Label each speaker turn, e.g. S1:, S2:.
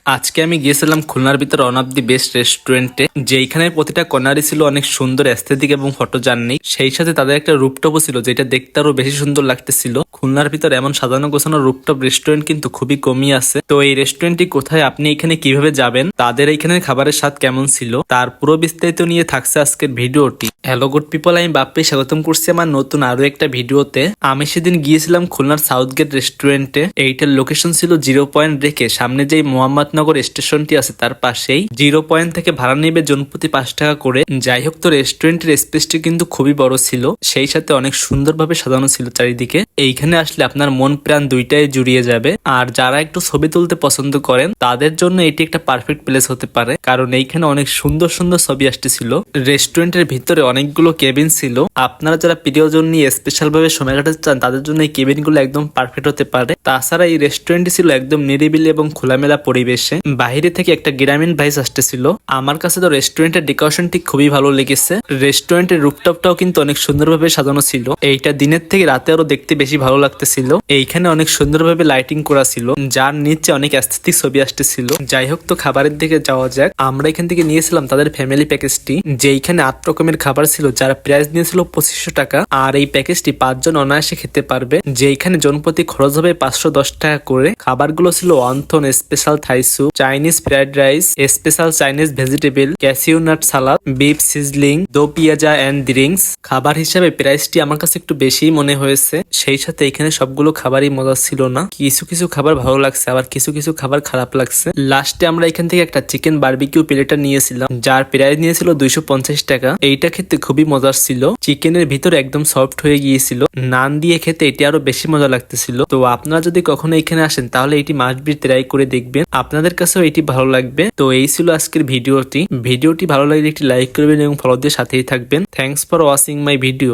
S1: আজকে আমি গিয়েছিলাম খুলনার ভিতর ওয়ান অফ দি বেস্ট রেস্টুরেন্টে, যেখানে প্রতিটা কর্নারই ছিল অনেক সুন্দর অ্যাস্থেটিক এবং ফটো জার্নি। সেই সাথে তাদের একটা রুপটপও ছিল, যেটা দেখতে আরো বেশি সুন্দর লাগতেছিল। খুলনার ভিতর এমন সাজানো গোছানো রুপটপ রেস্টুরেন্ট কিন্তু খুবই কমই আছে। তো এই রেস্টুরেন্টটি কোথায়, আপনি এখানে কিভাবে যাবেন, তাদের এইখানে খাবারের স্বাদ কেমন ছিল, তার পুরো বিস্তারিত নিয়ে থাকছে আজকের ভিডিওটি। হ্যালো গুড পিপল, আমি বাপ্পি স্বাগতম করছি আমার নতুন আরো একটা ভিডিওতে। আমি সেদিন গিয়েছিলাম খুলনার সাউথ গেট রেস্টুরেন্টে। এইটার লোকেশন ছিল 0 রেখে সামনে যেই মোহাম্মদনগর স্টেশনটি আছে তার পাশেই। 0 থেকে ভাড়া নেবে জনপ্রতি 5 টাকা করে। যাই হোক, তো রেস্টুরেন্টের স্পেসটি কিন্তু খুবই বড় ছিল, সেই সাথে অনেক সুন্দরভাবে সাজানো ছিল চারিদিকে। এইখানে আসলে আপনার মন প্রাণ দুইটাই জুড়িয়ে যাবে। আর যারা একটু ছবি তুলতে পছন্দ করেন তাদের জন্য এটি একটা পারফেক্ট প্লেস হতে পারে, কারণ এইখানে অনেক সুন্দর সুন্দর ছবি আসতেছিল। রেস্টুরেন্টের ভিতরে অনেকগুলো কেবিন ছিল। আপনারা যারা প্রিয়জন নিয়ে স্পেশাল ভাবে সময় কাটাতে চান তাদের জন্য এই কেবিন গুলো একদম পারফেক্ট হতে পারে। তাছাড়া এই রেস্টুরেন্টটি ছিল একদম নিরিবিলি এবং খোলামেলা পরিবেশে। বাইরে থেকে একটা গ্রামীণ ভাইস আসতেছিল। আমার কাছে তো রেস্টুরেন্টের ডেকোরেশনটি খুবই ভালো লেগেছে। রেস্টুরেন্টের রুফটপটাও কিন্তু অনেক সুন্দরভাবে সাজানো ছিল। এইটা দিনের থেকে রাতে আরো দেখতে বেশি ভালো লাগতেছিল। এইখানে অনেক সুন্দরভাবে লাইটিং করা ছিল, যার নিচে অনেক অ্যাস্থেটিক ছবি আসতেছিল। যাই হোক, তো খাবারের দিকে যাওয়া যাক। আমরা এখান থেকে নিয়েছিলাম তাদের ফ্যামিলি প্যাকেজটি, যেইখানে 8 রকমের খাবার ছিল, যার প্রাইস নিয়েছিল 2500 টাকা। আর এই প্যাকেজটি 5 জন অনায়াসে খেতে পারবে, যেইখানে জনপ্রতি খরচ হবে 510 টাকা করে। খাবারগুলো ছিল wonton special Thai soup, Chinese fried rice, special Chinese vegetable, cashew nut salad, beef sizzling, do pyaza and drinks. খাবার হিসাবে প্রাইসটি আমার কাছে একটু বেশি মনে হয়েছে। সেই সাথে এখানে সবগুলো খাবারই মজা ছিল না, কিছু কিছু খাবার ভালো লাগছে, আবার কিছু কিছু খাবার খারাপ লাগছে। লাস্টে আমরা এখান থেকে একটা চিকেন বারবিকিউ প্লেটার নিয়েছিলাম, যার প্রাইস নিয়েছিল 250 টাকা। এইটা খেতে খুবই মজার ছিল, চিকেনের ভিতরে একদম সফট হয়ে গিয়েছিল। নান দিয়ে খেতে এটি আরো বেশি মজা লাগতেছিল। তো আপনারা যদি কখনো এখানে আসেন তাহলে এটি মাস্ট বি ট্রাই করে দেখবেন, আপনাদের কাছেও এটি ভালো লাগবে। তো এই ছিল আজকের ভিডিওটি ভালো লাগলে একটি লাইক করবেন এবং ফলো দিয়ে সাথেই থাকবেন। Thanks for watching my video.